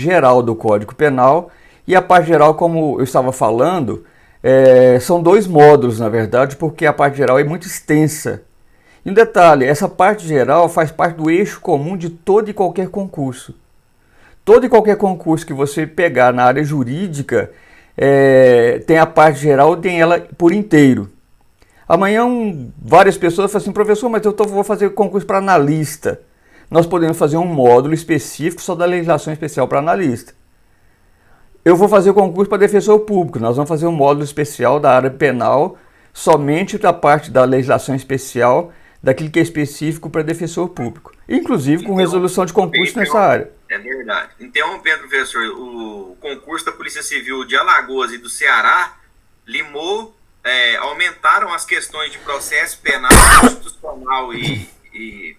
geral do Código Penal, e a parte geral, como eu estava falando, são dois módulos, na verdade, porque a parte geral é muito extensa. E um detalhe, essa parte geral faz parte do eixo comum de todo e qualquer concurso. Todo e qualquer concurso que você pegar na área jurídica, tem a parte geral, tem ela por inteiro. Amanhã várias pessoas falam assim, professor, mas eu vou fazer concurso para analista. Nós podemos fazer um módulo específico só da legislação especial para analista. Eu vou fazer o concurso para defensor público, nós vamos fazer um módulo especial da área penal, somente da parte da legislação especial, daquilo que é específico para defensor público. Inclusive com resolução de concurso nessa área. É verdade. Interrompendo, professor, o concurso da Polícia Civil de Alagoas e do Ceará limou, aumentaram as questões de processo penal, constitucional e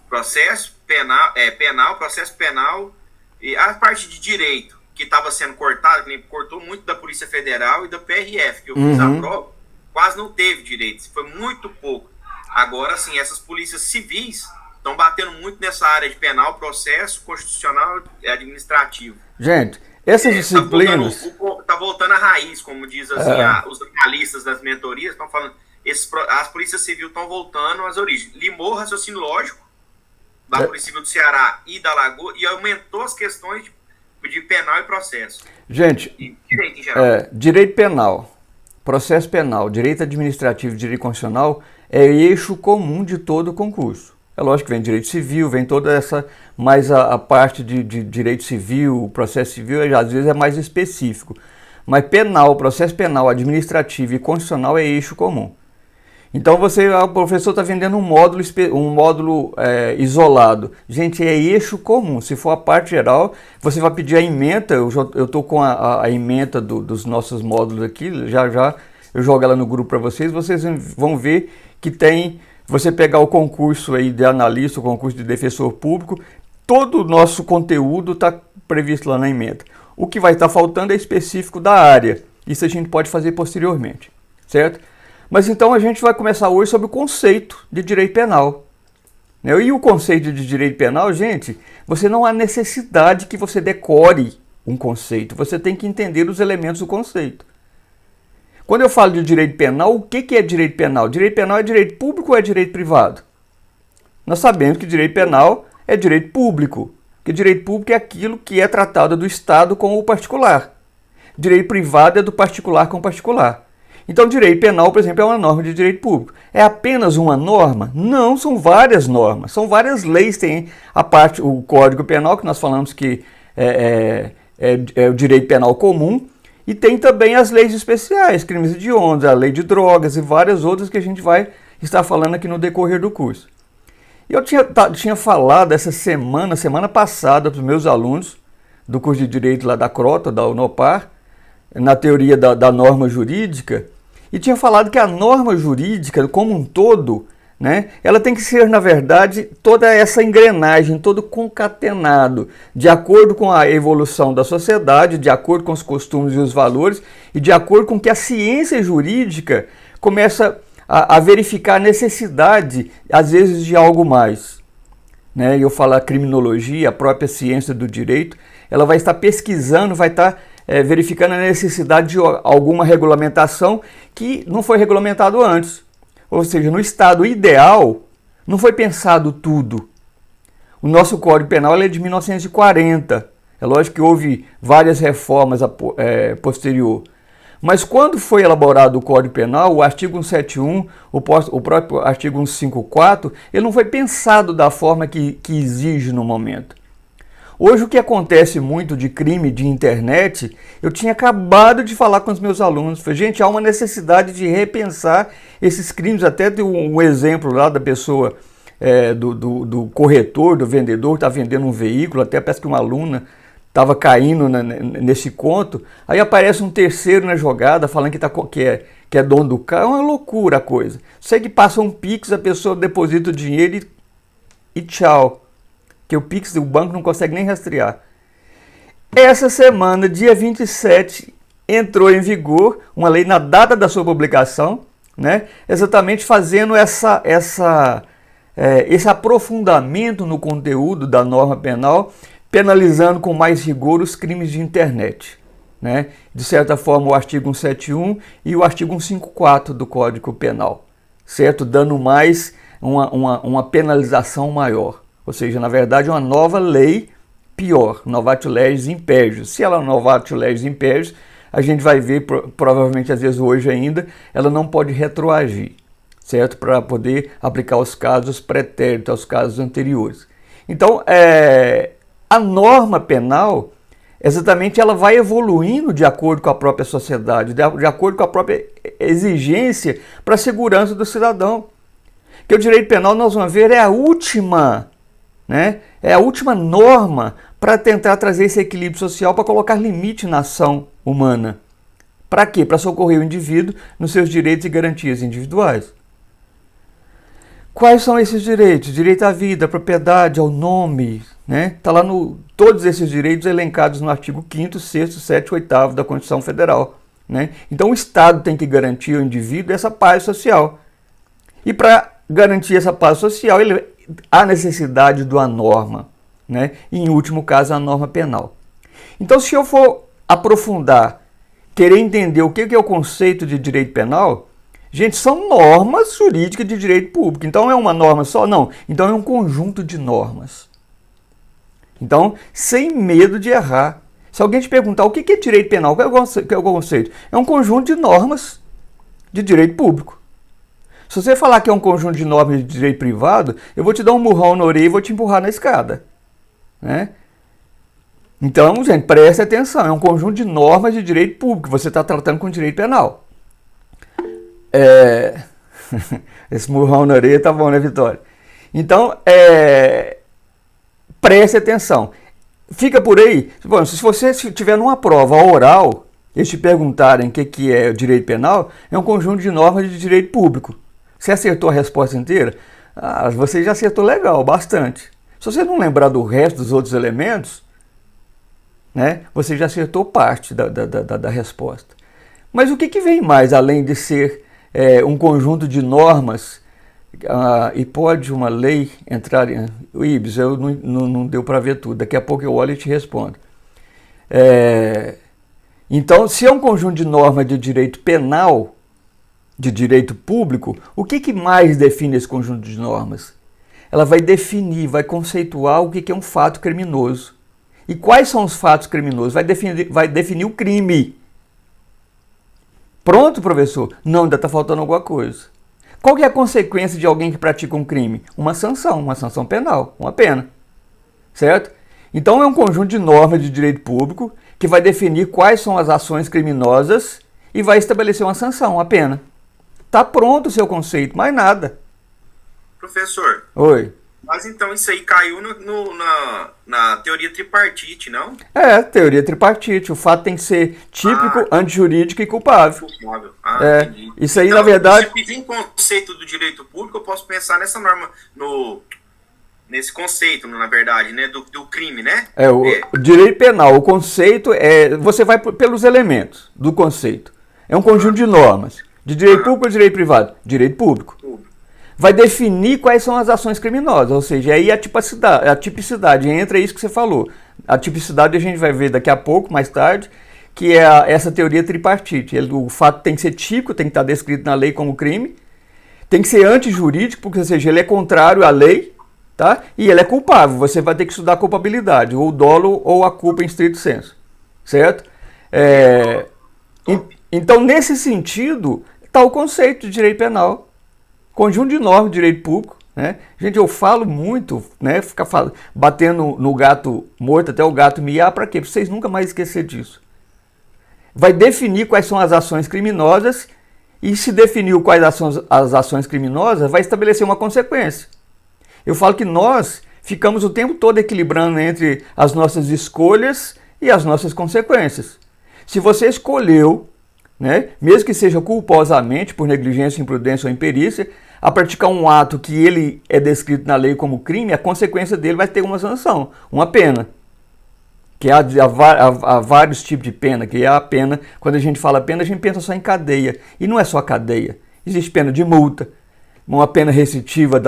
processo penal, processo penal e a parte de direito que estava sendo cortada, que cortou muito da Polícia Federal e da PRF, que eu fiz a prova, quase não teve direito, foi muito pouco. Agora, sim, essas polícias civis estão batendo muito nessa área de penal, processo, constitucional e administrativo. Gente, essas disciplinas... Está voltando à raiz, como diz assim, os analistas das mentorias, estão falando, as polícias civis estão voltando às origens. Limou o raciocínio lógico da Polícia Civil do Ceará e da Alagoas e aumentou as questões de penal e processo. Gente, e direito em geral. Direito penal, processo penal, direito administrativo e direito constitucional é eixo comum de todo o concurso. É lógico que vem direito civil, vem toda essa, mas a parte de direito civil, processo civil, às vezes é mais específico. Mas penal, processo penal, administrativo e constitucional é eixo comum. Então o professor está vendendo um módulo isolado. Gente, é eixo comum. Se for a parte geral, você vai pedir a ementa. Eu estou com a ementa dos nossos módulos aqui, já eu jogo ela no grupo para vocês vão ver que tem, você pegar o concurso aí de analista, o concurso de defensor público, todo o nosso conteúdo está previsto lá na ementa. O que vai estar faltando é específico da área. Isso a gente pode fazer posteriormente, certo? Mas então a gente vai começar hoje sobre o conceito de direito penal. E o conceito de direito penal, gente, você não há necessidade que você decore um conceito, você tem que entender os elementos do conceito. Quando eu falo de direito penal, o que é direito penal? Direito penal é direito público ou é direito privado? Nós sabemos que direito penal é direito público, porque direito público é aquilo que é tratado do Estado com o particular. Direito privado é do particular com o particular. Então, direito penal, por exemplo, é uma norma de direito público. É apenas uma norma? Não, são várias normas, são várias leis. Tem o Código Penal, que nós falamos que é o direito penal comum, e tem também as leis especiais, crimes hediondos, a lei de drogas e várias outras que a gente vai estar falando aqui no decorrer do curso. Eu tinha falado essa semana passada para os meus alunos do curso de Direito lá da Crota, da Unopar, na teoria da norma jurídica, e tinha falado que a norma jurídica como um todo, ela tem que ser, na verdade, toda essa engrenagem, todo concatenado, de acordo com a evolução da sociedade, de acordo com os costumes e os valores, e de acordo com que a ciência jurídica começa a verificar a necessidade, às vezes, de algo mais. Eu falo a criminologia, a própria ciência do direito, ela vai estar pesquisando, vai estar verificando a necessidade de alguma regulamentação que não foi regulamentado antes. Ou seja, no estado ideal, não foi pensado tudo. O nosso Código Penal é de 1940. É lógico que houve várias reformas posterior. Mas quando foi elaborado o Código Penal, o artigo 171, o próprio artigo 154, ele não foi pensado da forma que exige no momento. Hoje o que acontece muito de crime de internet, eu tinha acabado de falar com os meus alunos, falei, gente, há uma necessidade de repensar esses crimes, até de um exemplo lá da pessoa, do corretor, do vendedor, que está vendendo um veículo, até parece que uma aluna estava caindo nesse conto, aí aparece um terceiro na jogada falando que é dono do carro, é uma loucura a coisa. Sei que passa um Pix, a pessoa deposita o dinheiro e tchau. Que o Pix do banco não consegue nem rastrear. Essa semana, dia 27, entrou em vigor uma lei na data da sua publicação, exatamente fazendo esse aprofundamento no conteúdo da norma penal, penalizando com mais rigor os crimes de internet, né? De certa forma, o artigo 171 e o artigo 154 do Código Penal, certo? Dando mais uma penalização maior. Ou seja, na verdade, uma nova lei pior, novatio legis imperius. Se ela é novatio legis imperius, a gente vai ver, provavelmente às vezes hoje ainda, ela não pode retroagir, certo? Para poder aplicar os casos pretéritos, aos casos anteriores. Então, a norma penal, exatamente, ela vai evoluindo de acordo com a própria sociedade, de acordo com a própria exigência para a segurança do cidadão. Que o direito penal, nós vamos ver, é a última, né? É a última norma para tentar trazer esse equilíbrio social, para colocar limite na ação humana. Para quê? Para socorrer o indivíduo nos seus direitos e garantias individuais. Quais são esses direitos? Direito à vida, à propriedade, ao nome, né? Está lá todos esses direitos elencados no artigo 5º, 6º, 7º, 8º da Constituição Federal, né? Então o Estado tem que garantir ao indivíduo essa paz social. E para garantir essa paz social, há necessidade da norma, né? E, em último caso, a norma penal. Então, se eu for aprofundar, querer entender o que é o conceito de direito penal, gente, são normas jurídicas de direito público. Então, é uma norma só? Não. Então, é um conjunto de normas. Então, sem medo de errar. Se alguém te perguntar o que é direito penal, qual é o conceito? É um conjunto de normas de direito público. Se você falar que é um conjunto de normas de direito privado, eu vou te dar um murrão na orelha e vou te empurrar na escada, né? Então, gente, preste atenção. É um conjunto de normas de direito público. Você está tratando com direito penal. Esse murrão na orelha tá bom, né, Vitória? Então, preste atenção. Fica por aí. Bom, se você estiver numa prova oral, eles te perguntarem o que é o direito penal, é um conjunto de normas de direito público. Você acertou a resposta inteira? Você já acertou legal, bastante. Se você não lembrar do resto dos outros elementos, né, você já acertou parte da resposta. Mas o que vem mais, além de ser um conjunto de normas, e pode uma lei entrar em... O Ibis, eu não deu para ver tudo, daqui a pouco eu olho e te respondo. Então, se é um conjunto de normas de direito penal, de direito público, o que mais define esse conjunto de normas? Ela vai definir, vai conceituar o que é um fato criminoso. E quais são os fatos criminosos? Vai definir o crime. Pronto, professor? Não, ainda está faltando alguma coisa. Qual que é a consequência de alguém que pratica um crime? Uma sanção penal, uma pena. Certo? Então é um conjunto de normas de direito público que vai definir quais são as ações criminosas e vai estabelecer uma sanção, uma pena. Está pronto o seu conceito, mais nada. Professor. Oi. Mas então isso aí caiu na teoria tripartite, não? Teoria tripartite. O fato tem que ser típico, antijurídico e culpável. Entendi. Isso aí, então, na verdade... Se pedir um conceito do direito público, eu posso pensar nessa norma, nesse conceito, na verdade, né, do crime, né? O direito penal, o conceito você vai pelos elementos do conceito. É um conjunto de normas. De direito público ou direito privado? Direito público. Vai definir quais são as ações criminosas, ou seja, aí a tipicidade, entra isso que você falou. A tipicidade a gente vai ver daqui a pouco, mais tarde, que é essa teoria tripartite. O fato tem que ser típico, tem que estar descrito na lei como crime, tem que ser antijurídico, porque, ou seja, ele é contrário à lei, tá? E ele é culpável, você vai ter que estudar a culpabilidade, ou o dolo ou a culpa em estrito senso, certo? Então, nesse sentido, está o conceito de direito penal. Conjunto de normas de direito público, né? Gente, eu falo muito, né? Ficar batendo no gato morto até o gato miar, para quê? Para vocês nunca mais esquecer disso. Vai definir quais são as ações criminosas e, se definiu quais são as ações criminosas, vai estabelecer uma consequência. Eu falo que nós ficamos o tempo todo equilibrando entre as nossas escolhas e as nossas consequências. Se você escolheu, né, mesmo que seja culposamente, por negligência, imprudência ou imperícia, a praticar um ato que ele é descrito na lei como crime, a consequência dele vai ter uma sanção, uma pena. Que há vários tipos de pena, que é a pena, quando a gente fala pena, a gente pensa só em cadeia. E não é só cadeia. Existe pena de multa, uma pena restritiva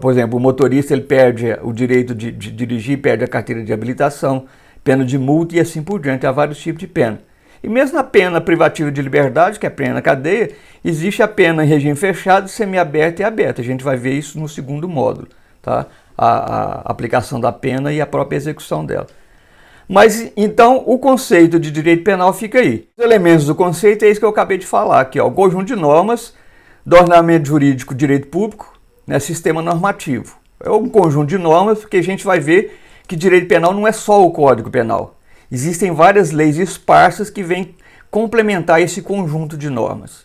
Por exemplo, o motorista ele perde o direito de dirigir, perde a carteira de habilitação, pena de multa e assim por diante. Há vários tipos de pena. E mesmo na pena privativa de liberdade, que é a pena na cadeia, existe a pena em regime fechado, semiaberta e aberta. A gente vai ver isso no segundo módulo, tá? A aplicação da pena e a própria execução dela. Mas então o conceito de direito penal fica aí. Os elementos do conceito é isso que eu acabei de falar aqui, ó, o conjunto de normas do ordenamento jurídico, direito público, né, sistema normativo. É um conjunto de normas porque a gente vai ver que direito penal não é só o Código Penal. Existem várias leis esparsas que vêm complementar esse conjunto de normas.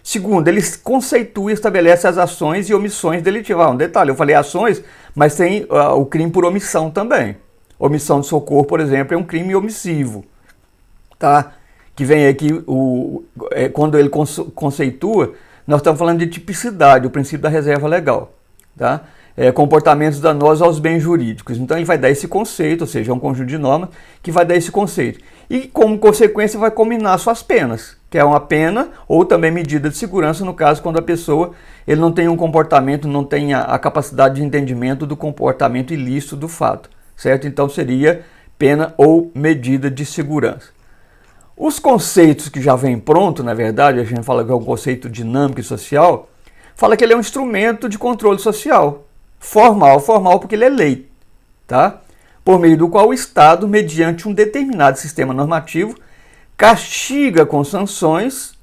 Segundo, ele conceitua e estabelece as ações e omissões delitivas. Um detalhe, eu falei ações, mas tem o crime por omissão também. Omissão de socorro, por exemplo, é um crime omissivo. Tá? Que vem aqui, quando ele conceitua, nós estamos falando de tipicidade, o princípio da reserva legal. Tá? Comportamentos danosos aos bens jurídicos. Então ele vai dar esse conceito, ou seja, é um conjunto de normas que vai dar esse conceito. E como consequência vai combinar suas penas, que é uma pena ou também medida de segurança, no caso quando a pessoa ele não tem um comportamento, não tem a capacidade de entendimento do comportamento ilícito do fato, certo? Então seria pena ou medida de segurança. Os conceitos que já vem pronto, na verdade, a gente fala que é um conceito dinâmico e social, fala que ele é um instrumento de controle social. Formal porque ele é lei, tá? Por meio do qual o Estado, mediante um determinado sistema normativo, castiga com sanções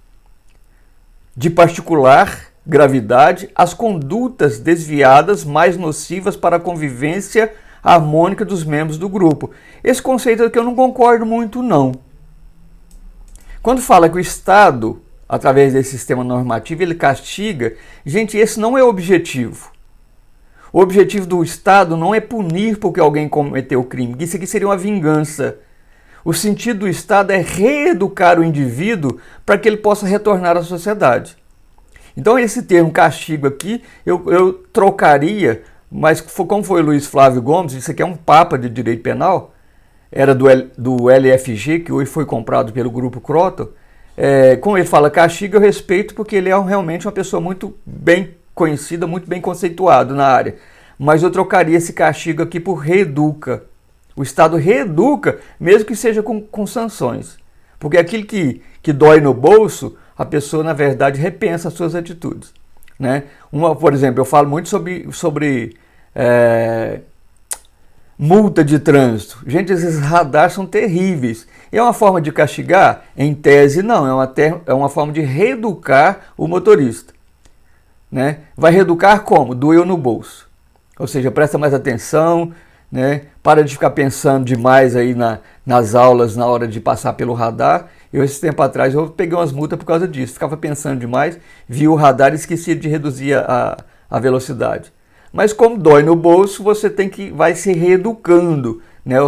de particular gravidade as condutas desviadas mais nocivas para a convivência harmônica dos membros do grupo. Esse conceito aqui eu não concordo muito, não. Quando fala que o Estado, através desse sistema normativo, ele castiga, gente, esse não é o objetivo. O objetivo do Estado não é punir porque alguém cometeu crime. Isso aqui seria uma vingança. O sentido do Estado é reeducar o indivíduo para que ele possa retornar à sociedade. Então esse termo castigo aqui, eu trocaria, mas como foi o Luiz Flávio Gomes, isso aqui é um papa de direito penal, era do LFG, que hoje foi comprado pelo Grupo Croton. Como ele fala castigo, eu respeito porque ele é realmente uma pessoa muito bem conhecida, muito bem conceituado na área. Mas eu trocaria esse castigo aqui por reeduca. O Estado reeduca, mesmo que seja com sanções. Porque aquilo que dói no bolso, a pessoa, na verdade, repensa as suas atitudes. Né? Por exemplo, eu falo muito sobre multa de trânsito. Gente, esses radares são terríveis. É uma forma de castigar? Em tese, não. É uma forma de reeducar o motorista. Né? Vai reeducar como? Doeu no bolso. Ou seja, presta mais atenção, né? Para de ficar pensando demais aí nas aulas na hora de passar pelo radar. Esse tempo atrás, eu peguei umas multas por causa disso. Ficava pensando demais, via o radar e esquecia de reduzir a velocidade. Mas como dói no bolso, você vai se reeducando, né?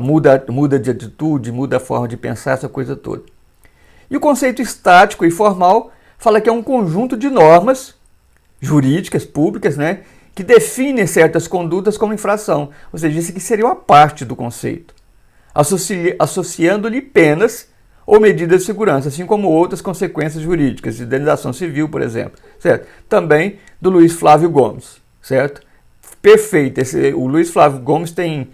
Muda de atitude, muda a forma de pensar, essa coisa toda. E o conceito estático e formal fala que é um conjunto de normas jurídicas, públicas, né, que definem certas condutas como infração. Ou seja, isso aqui seria uma parte do conceito, associando-lhe penas ou medidas de segurança, assim como outras consequências jurídicas, de indenização civil, por exemplo, certo? Também do Luiz Flávio Gomes, certo? Perfeito. O Luiz Flávio Gomes tem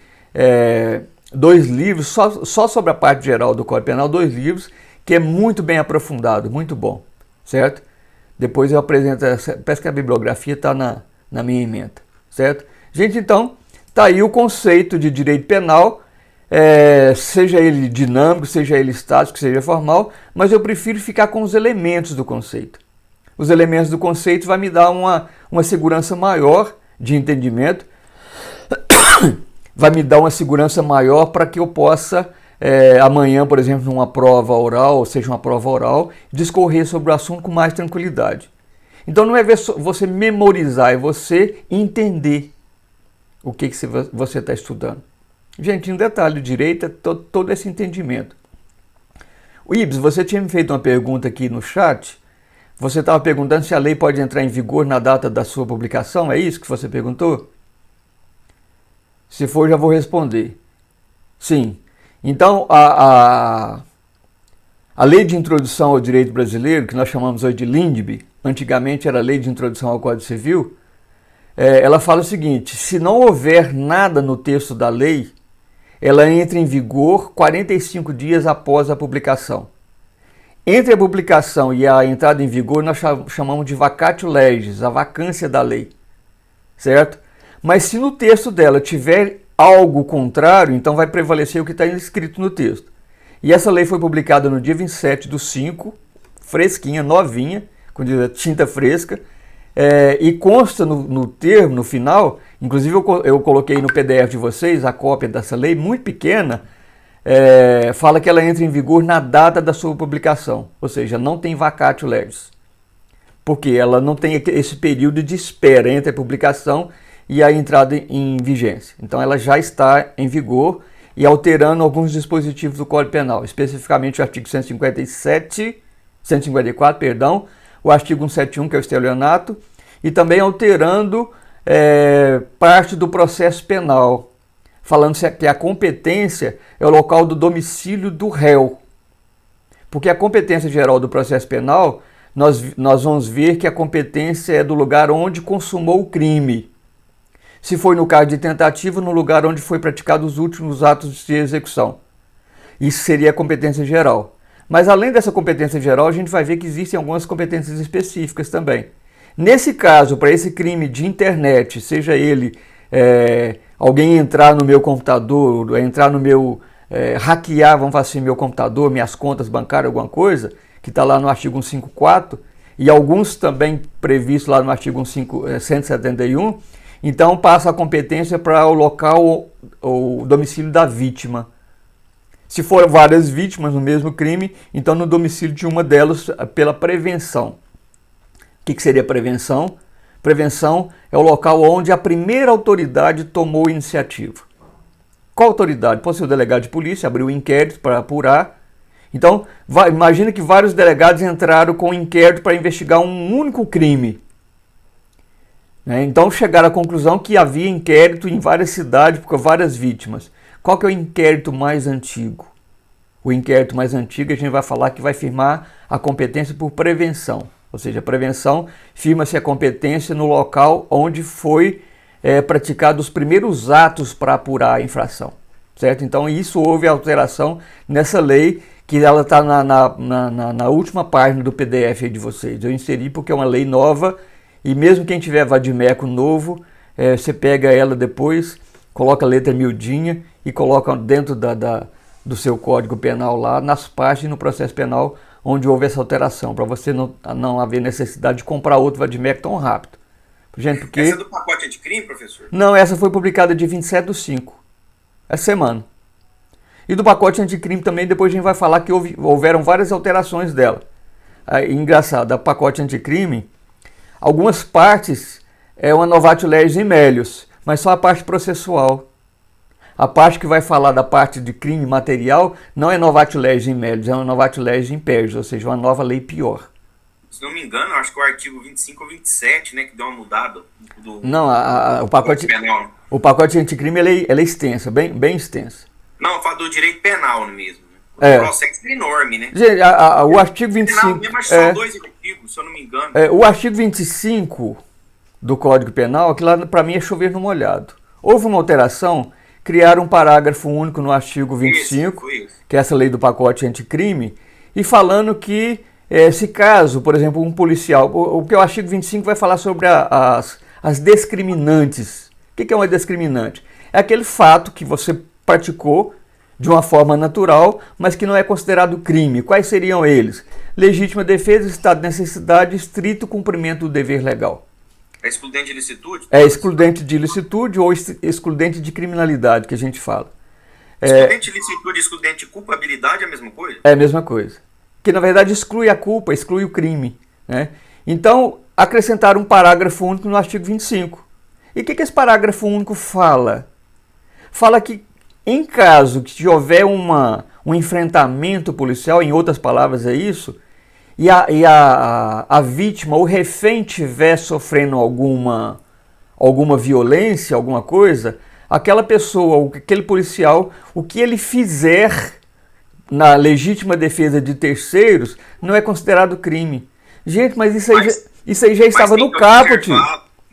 2 livros, só sobre a parte geral do Código Penal, 2 livros, que é muito bem aprofundado, muito bom, certo? Depois eu apresento, parece que a bibliografia está na minha emenda, certo? Gente, então, está aí o conceito de direito penal, seja ele dinâmico, seja ele estático, seja formal, mas eu prefiro ficar com os elementos do conceito. Os elementos do conceito vai me dar uma segurança maior de entendimento, vai me dar uma segurança maior para que eu possa amanhã, por exemplo, numa prova oral, ou seja, uma prova oral, discorrer sobre o assunto com mais tranquilidade. Então não é você memorizar, é você entender o que você está estudando. Gente, um detalhe, direito é todo esse entendimento. O Ibs, você tinha me feito uma pergunta aqui no chat, você estava perguntando se a lei pode entrar em vigor na data da sua publicação, é isso que você perguntou? Se for, já vou responder. Sim. Então, a lei de introdução ao direito brasileiro, que nós chamamos hoje de LINDB, antigamente era a lei de introdução ao Código Civil, ela fala o seguinte: se não houver nada no texto da lei, ela entra em vigor 45 dias após a publicação. Entre a publicação e a entrada em vigor, nós chamamos de vacatio legis, a vacância da lei, certo? Mas se no texto dela tiver algo contrário, então vai prevalecer o que está escrito no texto. E essa lei foi publicada no dia 27/5, fresquinha, novinha, com tinta fresca, e consta no termo, no final, inclusive eu coloquei no PDF de vocês a cópia dessa lei, muito pequena, fala que ela entra em vigor na data da sua publicação, ou seja, não tem vacatio legis, porque ela não tem esse período de espera entre a publicação e a entrada em vigência. Então ela já está em vigor e alterando alguns dispositivos do Código Penal, especificamente o artigo 154, perdão, o artigo 171, que é o estelionato, e também alterando parte do processo penal, falando que a competência é o local do domicílio do réu. Porque a competência geral do processo penal, nós vamos ver que a competência é do lugar onde consumou o crime. Se foi no caso de tentativa, no lugar onde foi praticado os últimos atos de execução. Isso seria a competência geral. Mas além dessa competência geral, a gente vai ver que existem algumas competências específicas também. Nesse caso, para esse crime de internet, seja ele alguém entrar no meu computador, entrar no meu... hackear, vamos falar assim, meu computador, minhas contas bancárias, alguma coisa, que está lá no artigo 154, e alguns também previstos lá no artigo 171, então passa a competência para o local, o domicílio da vítima. Se for várias vítimas no mesmo crime, então no domicílio de uma delas pela prevenção. O que seria prevenção? Prevenção é o local onde a primeira autoridade tomou iniciativa. Qual autoridade? Pode ser o delegado de polícia, abriu um inquérito para apurar. Então, imagina que vários delegados entraram com um inquérito para investigar um único crime. Então chegaram à conclusão que havia inquérito em várias cidades por várias vítimas. Qual que é o inquérito mais antigo? O inquérito mais antigo a gente vai falar que vai firmar a competência por prevenção. Ou seja, a prevenção firma-se a competência no local onde foi praticado os primeiros atos para apurar a infração. Certo? Então isso houve alteração nessa lei, que ela está na última página do PDF de vocês. Eu inseri porque é uma lei nova. E mesmo quem tiver vadimeco novo, você pega ela depois, coloca a letra miudinha e coloca dentro do seu Código Penal lá, nas páginas no processo penal onde houve essa alteração, para você não haver necessidade de comprar outro vadimeco tão rápido. Gente, porque... Essa é do pacote anticrime, professor? Não, essa foi publicada dia 27/5, essa semana. E do pacote anticrime também, depois a gente vai falar que houveram várias alterações dela. Engraçado, o pacote anticrime, algumas partes é uma novatio legis in melius, mas só a parte processual. A parte que vai falar da parte de crime material não é novatio legis in melius, é uma novatio legis in pecus, ou seja, uma nova lei pior. Se não me engano, acho que o artigo 25 ou 27, né, que deu uma mudada. Não, o pacote anticrime ele é extensa, bem extensa. Não, fala do direito penal mesmo. O processo é enorme, né? Gente, o artigo 25... Mesmo, acho que são dois artigos, se eu não me engano. O artigo 25 do Código Penal, que lá para mim é chover no molhado. Houve uma alteração, criaram um parágrafo único no artigo 25, que é essa lei do pacote anticrime, e falando que, se caso, por exemplo, um policial... O artigo 25 vai falar sobre as discriminantes. O que é uma discriminante? É aquele fato que você praticou de uma forma natural, mas que não é considerado crime. Quais seriam eles? Legítima defesa, estado de necessidade, estrito cumprimento do dever legal. É excludente de ilicitude? É excludente de ilicitude ou excludente de criminalidade, que a gente fala. Excludente de ilicitude e excludente de culpabilidade é a mesma coisa? É a mesma coisa. Que na verdade exclui a culpa, exclui o crime. Né? Então, acrescentaram um parágrafo único no artigo 25. E o que esse parágrafo único fala? Fala que em caso que houver um enfrentamento policial, em outras palavras é isso, e a vítima, o refém estiver sofrendo alguma violência, alguma coisa, aquela pessoa, aquele policial, o que ele fizer na legítima defesa de terceiros não é considerado crime. Gente, mas isso aí já estava no caput.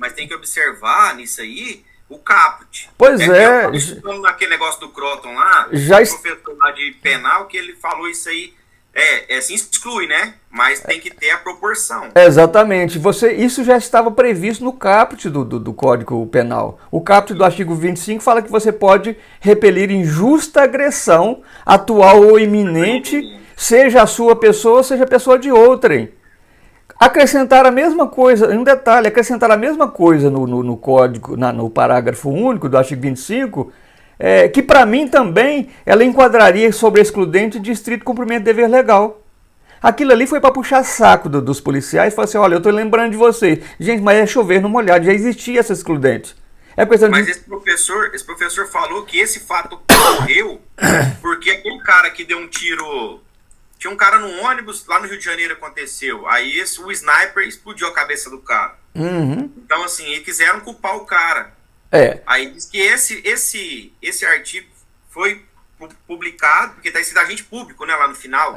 mas tem que observar nisso aí o caput. Pois é. Eu estava naquele negócio do Croton lá, Já o professor lá de penal, que ele falou isso aí, se exclui, né? Mas tem que ter a proporção. Exatamente. Isso já estava previsto no caput do Código Penal. O caput do artigo 25 fala que você pode repelir injusta agressão, atual ou iminente, seja a sua pessoa, seja a pessoa de outrem. Acrescentar a mesma coisa, um detalhe, acrescentar a mesma coisa no código, no parágrafo único do artigo 25, que para mim também ela enquadraria sobre excludente de estrito cumprimento de dever legal. Aquilo ali foi para puxar saco dos policiais e falar assim, olha, eu estou lembrando de vocês. Gente, mas é chover no molhado, já existia essa excludente. Mas esse professor falou que esse fato ocorreu porque aquele cara que deu um tiro... Tinha um cara no ônibus, lá no Rio de Janeiro aconteceu. Aí o sniper explodiu a cabeça do cara. Uhum. Então, assim, eles quiseram culpar o cara. Aí diz que esse artigo foi publicado, porque está escrito agente público, né, lá no final.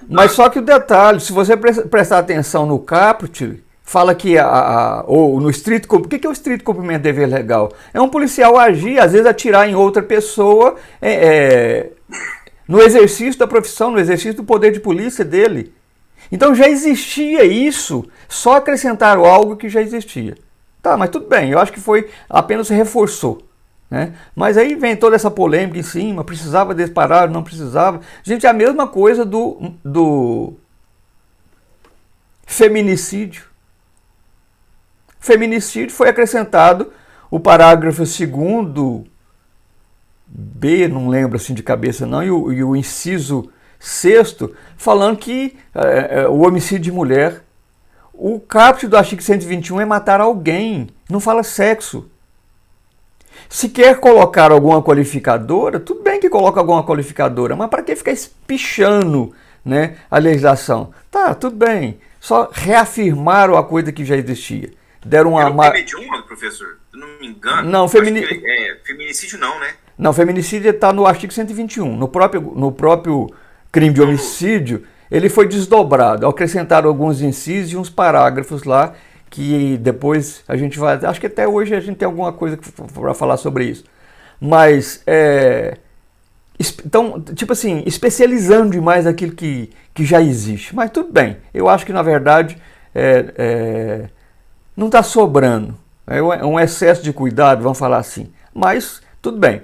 Mas só que o detalhe, se você prestar atenção no caput, fala que ou no estrito... O que é o estrito cumprimento de dever legal? É um policial agir, às vezes atirar em outra pessoa... no exercício da profissão, no exercício do poder de polícia dele. Então já existia isso, só acrescentaram algo que já existia. Tá, mas tudo bem, eu acho que apenas reforçou. Né? Mas aí vem toda essa polêmica em cima, precisava disparar, não precisava. Gente, é a mesma coisa do feminicídio. Feminicídio foi acrescentado o parágrafo 2º B, não lembro assim de cabeça não, e o inciso 6º, falando que o homicídio de mulher, o caput do artigo 121 é matar alguém, não fala sexo. Se quer colocar alguma qualificadora, tudo bem que coloca alguma qualificadora, mas para que ficar espichando, né, a legislação? Tá, tudo bem, só reafirmaram a coisa que já existia. Deram uma... professor? Se não me engano. Não, feminicídio não, né? Não, feminicídio está no artigo 121. No próprio crime de homicídio, ele foi desdobrado. Acrescentaram alguns incisos e uns parágrafos lá, que depois a gente vai... Acho que até hoje a gente tem alguma coisa para falar sobre isso. Mas, então, tipo assim, especializando demais aquilo que já existe. Mas tudo bem. Eu acho que, na verdade, não está sobrando. É um excesso de cuidado, vamos falar assim. Mas, tudo bem.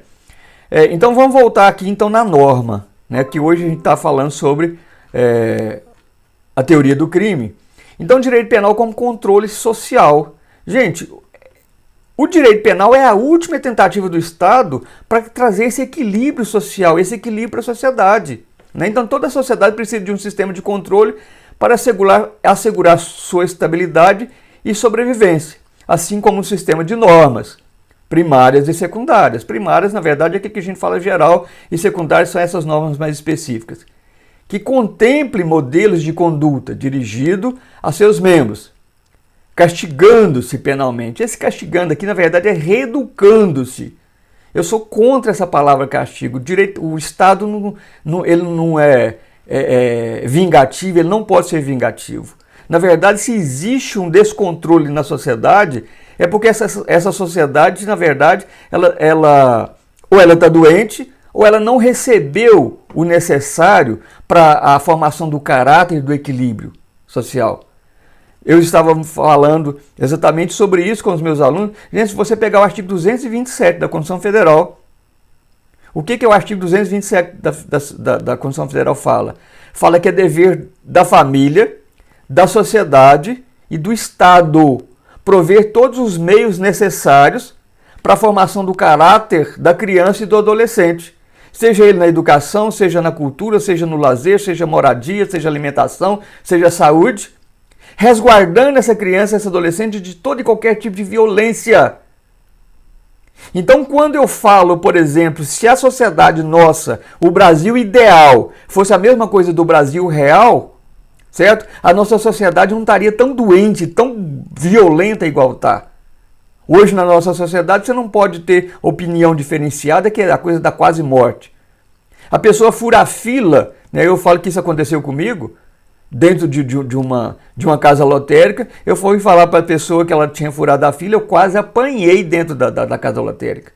Então vamos voltar aqui então na norma, né, que hoje a gente está falando sobre a teoria do crime. Então direito penal como controle social. Gente, o direito penal é a última tentativa do Estado para trazer esse equilíbrio social, esse equilíbrio para a sociedade. Né? Então toda a sociedade precisa de um sistema de controle para assegurar sua estabilidade e sobrevivência, assim como um sistema de normas primárias e secundárias. Primárias, na verdade, é aquilo que a gente fala geral, e secundárias são essas normas mais específicas, que contemplem modelos de conduta dirigido a seus membros, castigando-se penalmente. Esse castigando aqui, na verdade, é reeducando-se. Eu sou contra essa palavra castigo. O Estado ele não é vingativo, ele não pode ser vingativo. Na verdade, se existe um descontrole na sociedade, é porque essa sociedade, na verdade, ou ela está doente, ou ela não recebeu o necessário para a formação do caráter e do equilíbrio social. Eu estava falando exatamente sobre isso com os meus alunos. Gente, se você pegar o artigo 227 da Constituição Federal, o que é o artigo 227 da Constituição Federal fala? Fala que é dever da família, da sociedade e do Estado prover todos os meios necessários para a formação do caráter da criança e do adolescente, seja ele na educação, seja na cultura, seja no lazer, seja moradia, seja alimentação, seja saúde, resguardando essa criança, essa adolescente de todo e qualquer tipo de violência. Então, quando eu falo, por exemplo, se a sociedade nossa, o Brasil ideal, fosse a mesma coisa do Brasil real, certo? A nossa sociedade não estaria tão doente, tão violenta igual está. Hoje na nossa sociedade você não pode ter opinião diferenciada, que é a coisa da quase morte. A pessoa fura a fila, né? Eu falo que isso aconteceu comigo, dentro de uma casa lotérica. Eu fui falar para a pessoa que ela tinha furado a fila, eu quase apanhei dentro da casa lotérica.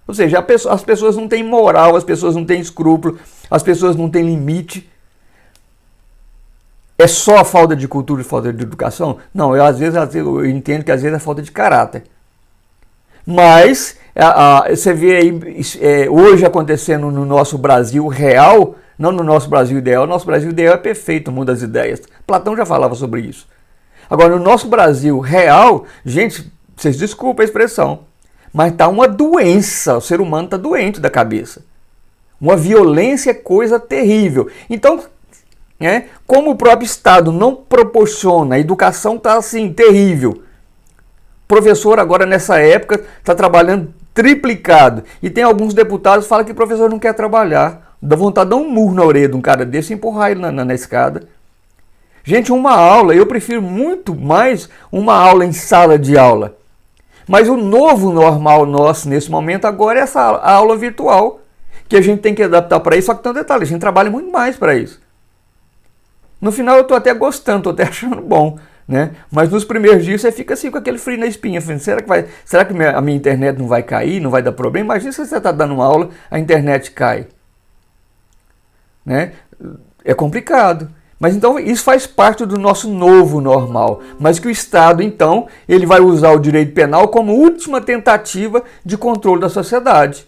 Ou seja, as pessoas não têm moral, as pessoas não têm escrúpulo, as pessoas não têm limite. É só a falta de cultura e falta de educação? Não, às vezes eu entendo que às vezes é falta de caráter. Mas você vê aí hoje acontecendo no nosso Brasil real, não no nosso Brasil ideal. O nosso Brasil ideal é perfeito, o mundo das ideias. Platão já falava sobre isso. Agora, no nosso Brasil real, gente, vocês desculpem a expressão, mas está uma doença, o ser humano está doente da cabeça. Uma violência é coisa terrível. Então, como o próprio Estado não proporciona, a educação está assim, terrível. O professor agora nessa época está trabalhando triplicado. E tem alguns deputados que falam que o professor não quer trabalhar. Dá vontade de dar um murro na orelha de um cara desse e empurrar ele na escada. Gente, uma aula, eu prefiro muito mais uma aula em sala de aula. Mas o novo normal nosso nesse momento agora é essa aula virtual, que a gente tem que adaptar para isso. Só que tem um detalhe, a gente trabalha muito mais para isso. No final eu estou até gostando, estou até achando bom, né? Mas nos primeiros dias você fica assim com aquele frio na espinha. Será que a minha internet não vai cair, não vai dar problema? Imagina se você está dando uma aula, a internet cai. Né? É complicado. Mas então isso faz parte do nosso novo normal. Mas que o Estado, então, ele vai usar o direito penal como última tentativa de controle da sociedade.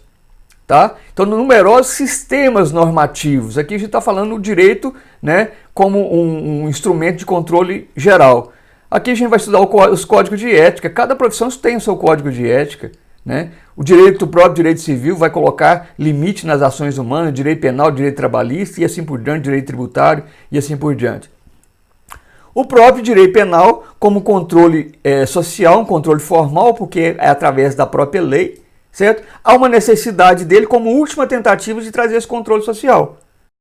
Tá? Então, numerosos sistemas normativos. Aqui a gente está falando do direito, né, como um instrumento de controle geral. Aqui a gente vai estudar os códigos de ética. Cada profissão tem o seu código de ética. Né? O próprio direito civil vai colocar limite nas ações humanas, direito penal, direito trabalhista e assim por diante, direito tributário e assim por diante. O próprio direito penal como controle social, um controle formal, porque é através da própria lei, certo? Há uma necessidade dele como última tentativa de trazer esse controle social.